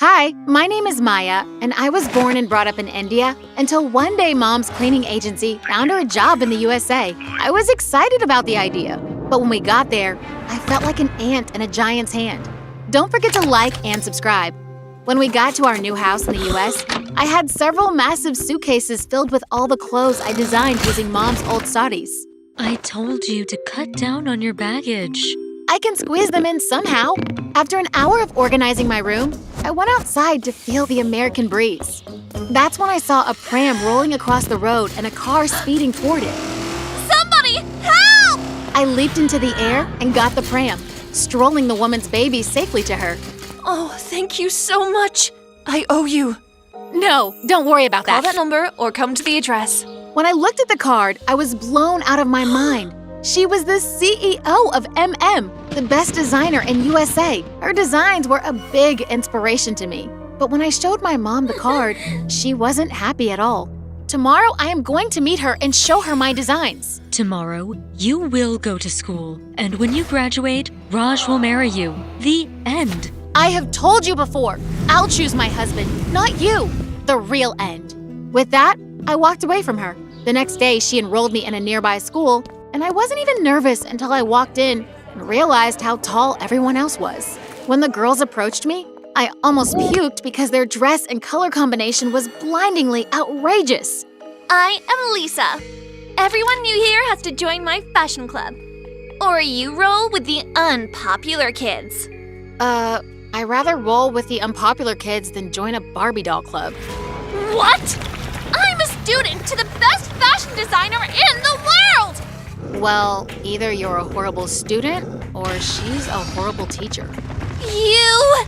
Hi, my name is Maya, and I was born and brought up in India until one day Mom's cleaning agency found her a job in the USA. I was excited about the idea, but when we got there, I felt like an ant in a giant's hand. Don't forget to like and subscribe. When we got to our new house in the US, I had several massive suitcases filled with all the clothes I designed using Mom's old saris. I told you to cut down on your baggage. I can squeeze them in somehow. After an hour of organizing my room, I went outside to feel the American breeze. That's when I saw a pram rolling across the road and a car speeding toward it. Somebody, help! I leaped into the air and got the pram, strolling the woman's baby safely to her. Oh, thank you so much. I owe you. No, don't worry about Call that. that number or come to the address. When I looked at the card, I was blown out of my mind. She was the CEO of the best designer in USA. Her designs were a big inspiration to me. But when I showed my mom the card, she wasn't happy at all. Tomorrow, I am going to meet her and show her my designs. Tomorrow, you will go to school, and when you graduate, Raj will marry you. The end. I have told you before, I'll choose my husband, not you. The real end. With that, I walked away from her. The next day, she enrolled me in a nearby school, and I wasn't even nervous until I walked in and realized how tall everyone else was. When the girls approached me, I almost puked because their dress and color combination was blindingly outrageous. I am Lisa. Everyone new here has to join my fashion club. Or you roll with the unpopular kids. I'd rather roll with the unpopular kids than join a Barbie doll club. What? I'm a student to the best fashion designer in the world! Well, either you're a horrible student or she's a horrible teacher. You're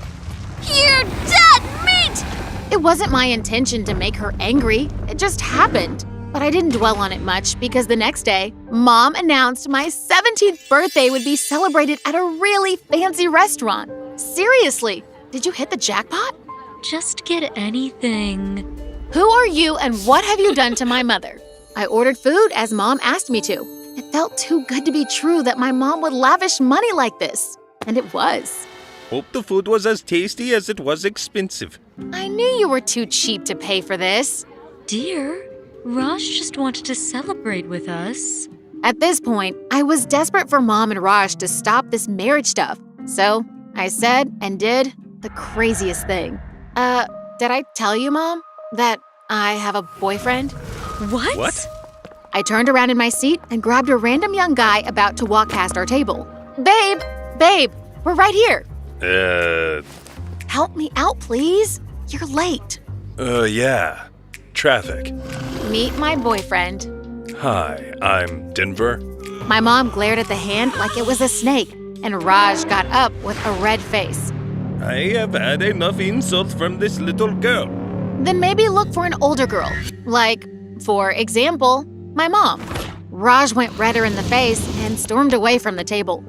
dead meat! It wasn't my intention to make her angry. It just happened. But I didn't dwell on it much because the next day, Mom announced my 17th birthday would be celebrated at a really fancy restaurant. Seriously, did you hit the jackpot? Just get anything. Who are you and what have you done to my mother? I ordered food as Mom asked me to. It felt too good to be true that my mom would lavish money like this. And it was. Hope the food was as tasty as it was expensive. I knew you were too cheap to pay for this. Dear, Raj just wanted to celebrate with us. At this point, I was desperate for Mom and Raj to stop this marriage stuff. So I said and did the craziest thing. Did I tell you, Mom, that I have a boyfriend? What? I turned around in my seat and grabbed a random young guy about to walk past our table. Babe, we're right here. Help me out, please. You're late. Yeah. Traffic. Meet my boyfriend. Hi, I'm Denver. My mom glared at the hand like it was a snake, and Raj got up with a red face. I have had enough insults from this little girl. Then maybe look for an older girl. Like, for example, my mom. Raj went redder in the face and stormed away from the table.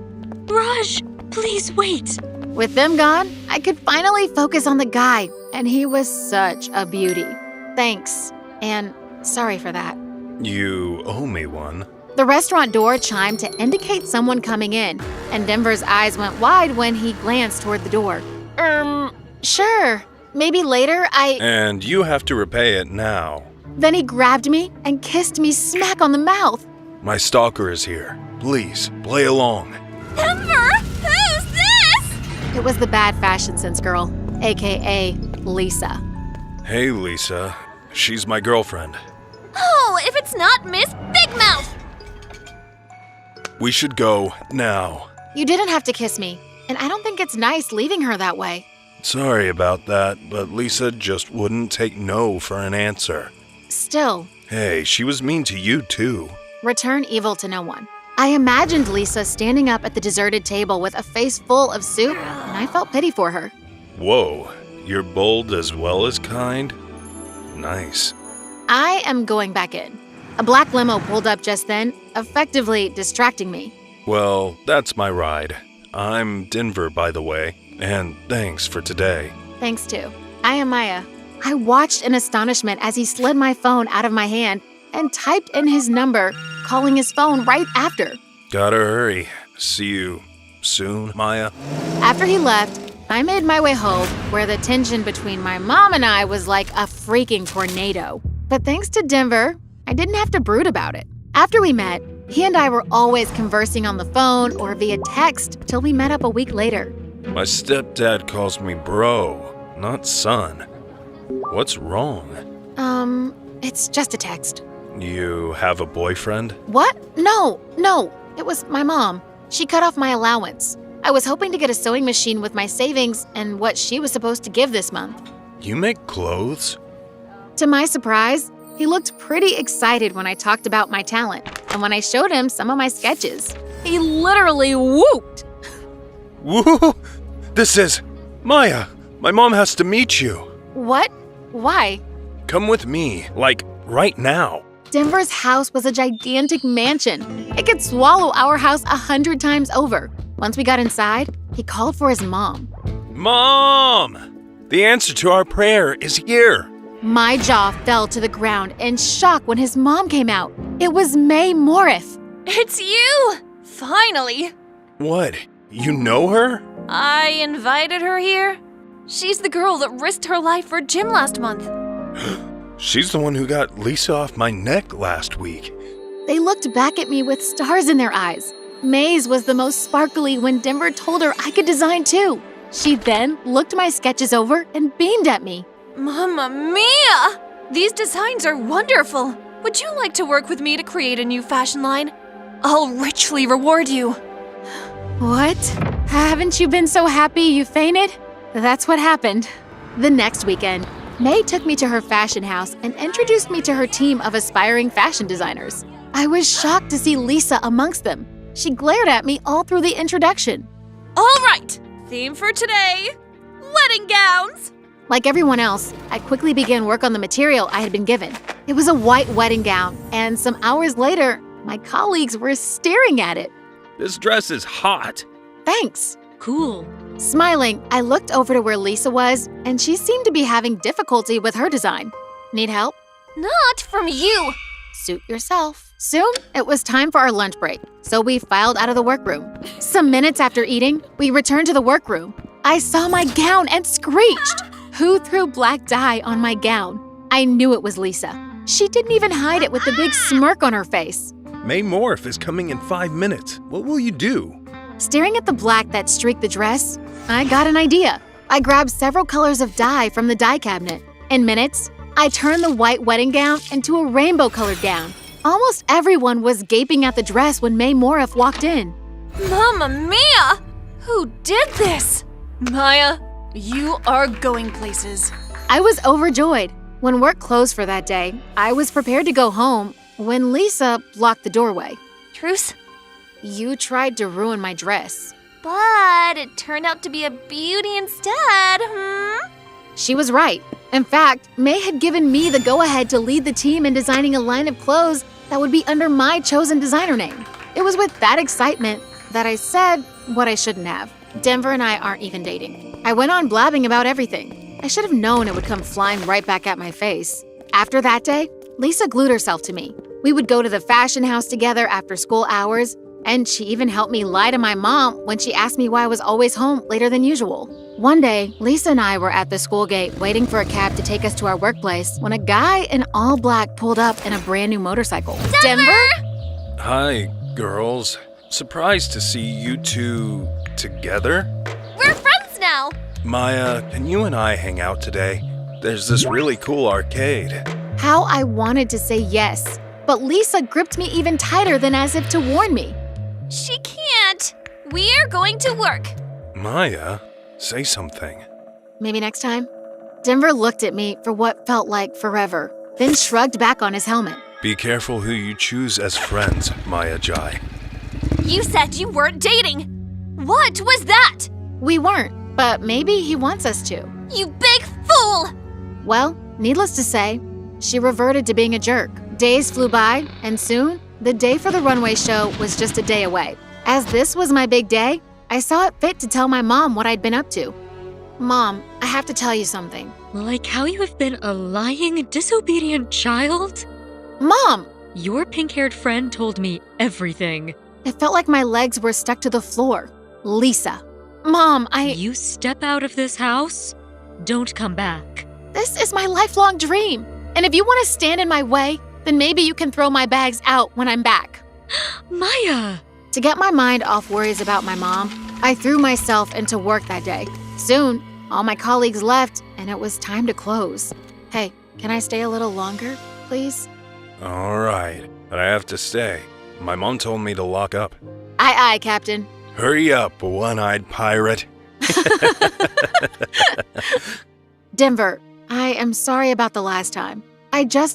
Raj, please wait. With them gone, I could finally focus on the guy, and he was such a beauty. Thanks, and sorry for that. You owe me one. The restaurant door chimed to indicate someone coming in, and Denver's eyes went wide when he glanced toward the door. Sure. Maybe later And you have to repay it now. Then he grabbed me and kissed me smack on the mouth. My stalker is here. Please, play along. Denver, who's this? It was the bad fashion sense girl, aka Lisa. Hey, Lisa. She's my girlfriend. Oh, if it's not Miss Big Mouth! We should go now. You didn't have to kiss me, and I don't think it's nice leaving her that way. Sorry about that, but Lisa just wouldn't take no for an answer. Still, Hey, she was mean to you too. return evil to no one. I imagined Lisa standing up at the deserted table with a face full of soup, and I felt pity for her. Whoa, you're bold as well as kind? Nice. I am going back in. A black limo pulled up just then, effectively distracting me. Well, that's my ride. I'm Denver, by the way, and thanks for today. Thanks too. I am Maya. I watched in astonishment as he slid my phone out of my hand and typed in his number, calling his phone right after. Gotta hurry. See you soon, Maya. After he left, I made my way home, where the tension between my mom and I was like a freaking tornado. But thanks to Denver, I didn't have to brood about it. After we met, he and I were always conversing on the phone or via text till we met up a week later. My stepdad calls me bro, not son. What's wrong? It's just a text. You have a boyfriend? What? No, it was my mom. She cut off my allowance. I was hoping to get a sewing machine with my savings and what she was supposed to give this month. You make clothes? To my surprise, he looked pretty excited when I talked about my talent and when I showed him some of my sketches. He literally whooped. Woo! This is... Maya, my mom has to meet you. What? Why? Come with me, like, right now. Denver's house was a gigantic mansion. It could swallow our house 100 times over. Once we got inside, he called for his mom. Mom! The answer to our prayer is here. My jaw fell to the ground in shock when his mom came out. It was May Morif. It's you! Finally! What? You know her? I invited her here. She's the girl that risked her life for Jim last month. She's the one who got Lisa off my neck last week. They looked back at me with stars in their eyes. May's was the most sparkly when Denver told her I could design too. She then looked my sketches over and beamed at me. Mamma mia! These designs are wonderful. Would you like to work with me to create a new fashion line? I'll richly reward you. What? Haven't you been so happy you fainted? That's what happened. The next weekend, May took me to her fashion house and introduced me to her team of aspiring fashion designers. I was shocked to see Lisa amongst them. She glared at me all through the introduction. All right, theme for today, wedding gowns. Like everyone else, I quickly began work on the material I had been given. It was a white wedding gown, and some hours later, my colleagues were staring at it. This dress is hot. Thanks. Cool. Smiling, I looked over to where Lisa was, and she seemed to be having difficulty with her design. Need help? Not from you. Suit yourself. Soon, it was time for our lunch break, so we filed out of the workroom. Some minutes after eating, we returned to the workroom. I saw my gown and screeched. Who threw black dye on my gown? I knew it was Lisa. She didn't even hide it with the big smirk on her face. May Morif is coming in 5 minutes. What will you do? Staring at the black that streaked the dress, I got an idea. I grabbed several colors of dye from the dye cabinet. In minutes, I turned the white wedding gown into a rainbow-colored gown. Almost everyone was gaping at the dress when May Morif walked in. Mamma mia! Who did this? Maya, you are going places. I was overjoyed. When work closed for that day, I was prepared to go home when Lisa blocked the doorway. Truce? You tried to ruin my dress. But it turned out to be a beauty instead, She was right. In fact, May had given me the go-ahead to lead the team in designing a line of clothes that would be under my chosen designer name. It was with that excitement that I said what I shouldn't have. Denver and I aren't even dating. I went on blabbing about everything. I should have known it would come flying right back at my face. After that day, Lisa glued herself to me. We would go to the fashion house together after school hours, and she even helped me lie to my mom when she asked me why I was always home later than usual. One day, Lisa and I were at the school gate waiting for a cab to take us to our workplace when a guy in all black pulled up in a brand new motorcycle. Denver? Hi, girls. Surprised to see you two together? We're friends now. Maya, can you and I hang out today? There's this really cool arcade. How I wanted to say yes, but Lisa gripped me even tighter than as if to warn me. She can't. We're going to work. Maya, say something. Maybe next time? Denver looked at me for what felt like forever, then shrugged back on his helmet. Be careful who you choose as friends, Maya Jai. You said you weren't dating. What was that? We weren't, but maybe he wants us to. You big fool! Well, needless to say, she reverted to being a jerk. Days flew by, and soon, the day for the runway show was just a day away. As this was my big day, I saw it fit to tell my mom what I'd been up to. Mom, I have to tell you something. Like how you have been a lying, disobedient child? Mom! Your pink-haired friend told me everything. It felt like my legs were stuck to the floor. Lisa. Mom, You step out of this house, don't come back. This is my lifelong dream. And if you want to stand in my way, then maybe you can throw my bags out when I'm back. Maya! To get my mind off worries about my mom, I threw myself into work that day. Soon, all my colleagues left, and it was time to close. Hey, can I stay a little longer, please? All right, but I have to stay. My mom told me to lock up. Aye, aye, Captain. Hurry up, one-eyed pirate. Denver, I am sorry about the last time. I just